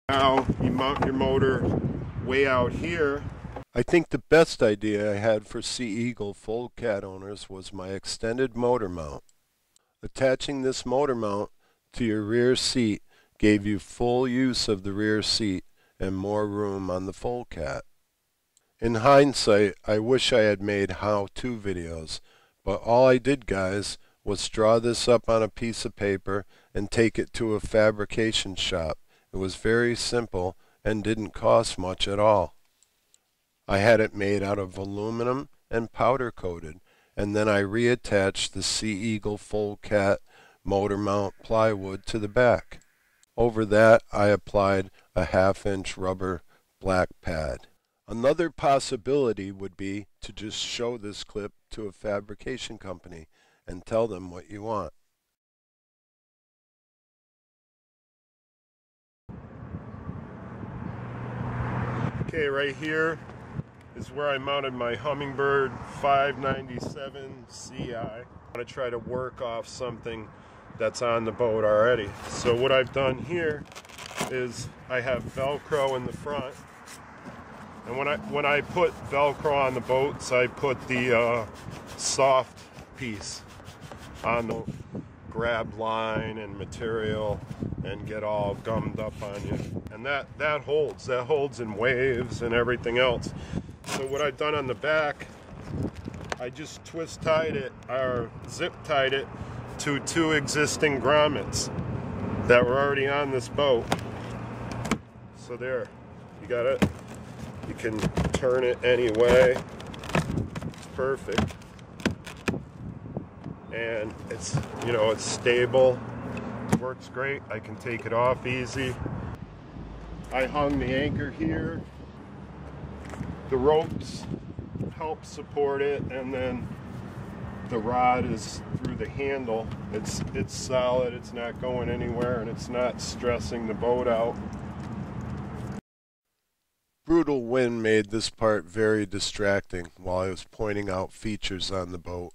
Now you mount your motor way out here. I think the best idea I had for Seagull Foldcat owners was my extended motor mount. Attaching this motor mount to your rear seat gave you full use of the rear seat and more room on the Foldcat. In hindsight, I wish I had made how-to videos, but all I did, guys, was draw this up on a piece of paper and take it to a fabrication shop. It was very simple and didn't cost much at all. I had it made out of aluminum and powder coated, and then I reattached the Seagull Foldcat motor mount plywood to the back. Over that I applied a 1/2-inch rubber black pad. Another possibility would be to just show this clip to a fabrication company and tell them what you want. Okay, right here is where I mounted my Humminbird 597 CI. I want to try to work off something that's on the boat already. So what I've done here is I have Velcro in the front, and when I put Velcro on the boats, I put the soft piece on the grab line and material and get all gummed up on you, and that holds in waves and everything else. So what I've done on the back, I just twist tied it or zip tied it to 2 existing grommets that were already on this boat. So there, you got it. You can turn it any way. It's perfect. And it's, you know, it's stable. It works great. I can take it off easy. I hung the anchor here. The ropes help support it, and then the rod is through the handle. It's solid, it's not going anywhere, and it's not stressing the boat out. Brutal wind made this part very distracting while I was pointing out features on the boat.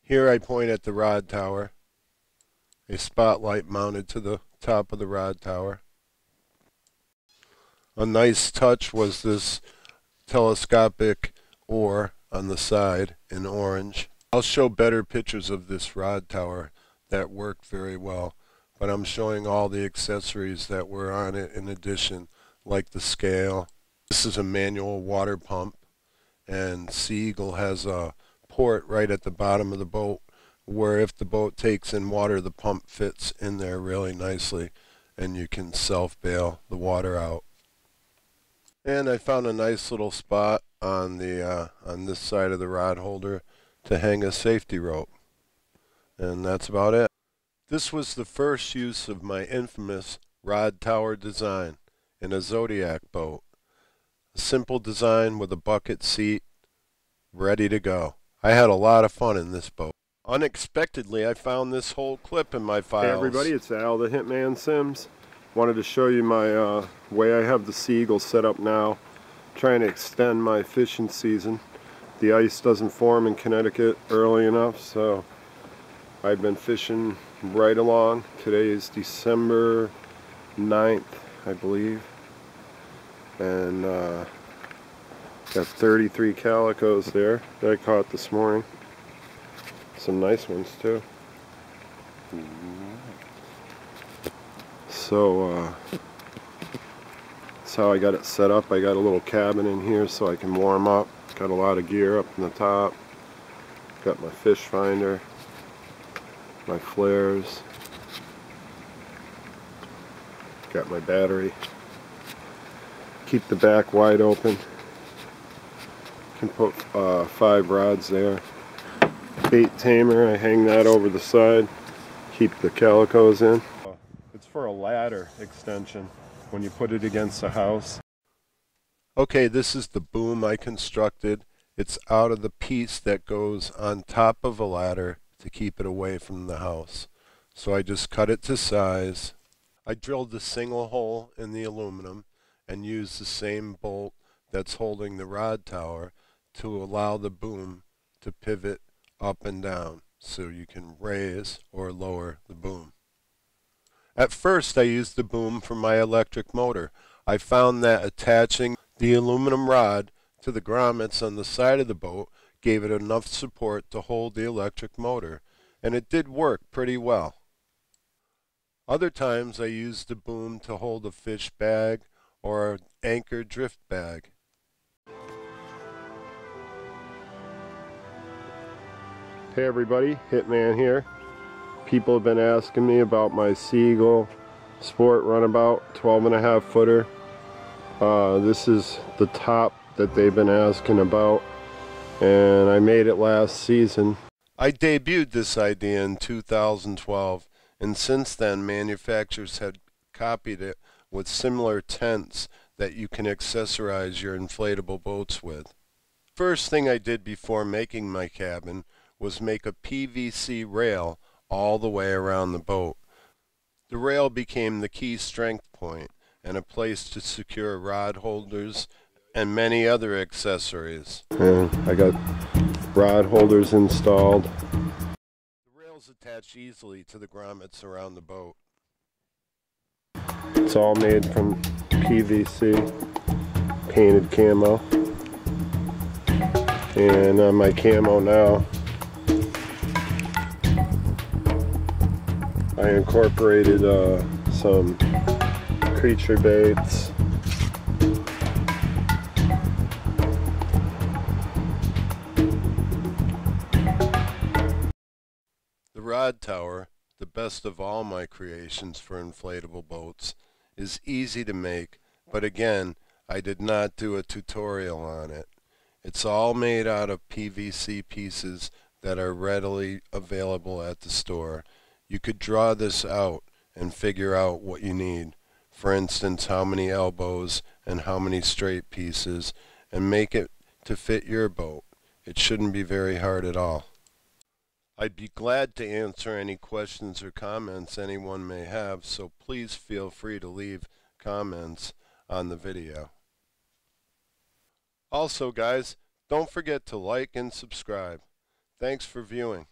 Here I point at the rod tower, a spotlight mounted to the top of the rod tower. A nice touch was this telescopic oar on the side in orange. I'll show better pictures of this rod tower that worked very well, but I'm showing all the accessories that were on it in addition, like the scale. This is a manual water pump, and Seagull has a port right at the bottom of the boat where if the boat takes in water, the pump fits in there really nicely and you can self-bail the water out. And I found a nice little spot on this side of the rod holder to hang a safety rope. And that's about it. This was the first use of my infamous rod tower design in a Zodiac boat. A simple design with a bucket seat, ready to go. I had a lot of fun in this boat. Unexpectedly, I found this whole clip in my files. Hey everybody, it's Al the Hitman Sims. Wanted to show you my way I have the Seagull set up now. Trying to extend my fishing season. The ice doesn't form in Connecticut early enough, so I've been fishing right along. Today is December 9th, I believe. And got 33 calicos there that I caught this morning. Some nice ones too. So that's how I got it set up. I got a little cabin in here so I can warm up. Got a lot of gear up in the top. Got my fish finder, my flares, got my battery. Keep the back wide open. Can put 5 rods there. Bait tamer, I hang that over the side. Keep the calicos in. It's for a ladder extension when you put it against a house. Okay, this is the boom I constructed. It's out of the piece that goes on top of a ladder to keep it away from the house. So I just cut it to size. I drilled a single hole in the aluminum and used the same bolt that's holding the rod tower to allow the boom to pivot up and down so you can raise or lower the boom. At first I used the boom from my electric motor. I found that attaching the aluminum rod to the grommets on the side of the boat gave it enough support to hold the electric motor, and it did work pretty well. Other times I used the boom to hold a fish bag or an anchor drift bag. Hey everybody, Hitman here. People have been asking me about my Seagull Sport Runabout 12.5 footer. This is the top that they've been asking about, and I made it last season. I debuted this idea in 2012, and since then manufacturers had copied it with similar tents that you can accessorize your inflatable boats with. First thing I did before making my cabin was make a PVC rail all the way around the boat. The rail became the key strength point and a place to secure rod holders and many other accessories. And I got rod holders installed. The rails attach easily to the grommets around the boat. It's all made from PVC, painted camo. And on my camo now, I incorporated some creature baits, the rod tower, the best of all my creations for inflatable boats, is easy to make, but again, I did not do a tutorial on it. It's all made out of PVC pieces that are readily available at the store. You could draw this out and figure out what you need. For instance, how many elbows and how many straight pieces, and make it to fit your boat. It shouldn't be very hard at all. I'd be glad to answer any questions or comments anyone may have, so please feel free to leave comments on the video. Also guys, don't forget to like and subscribe. Thanks for viewing.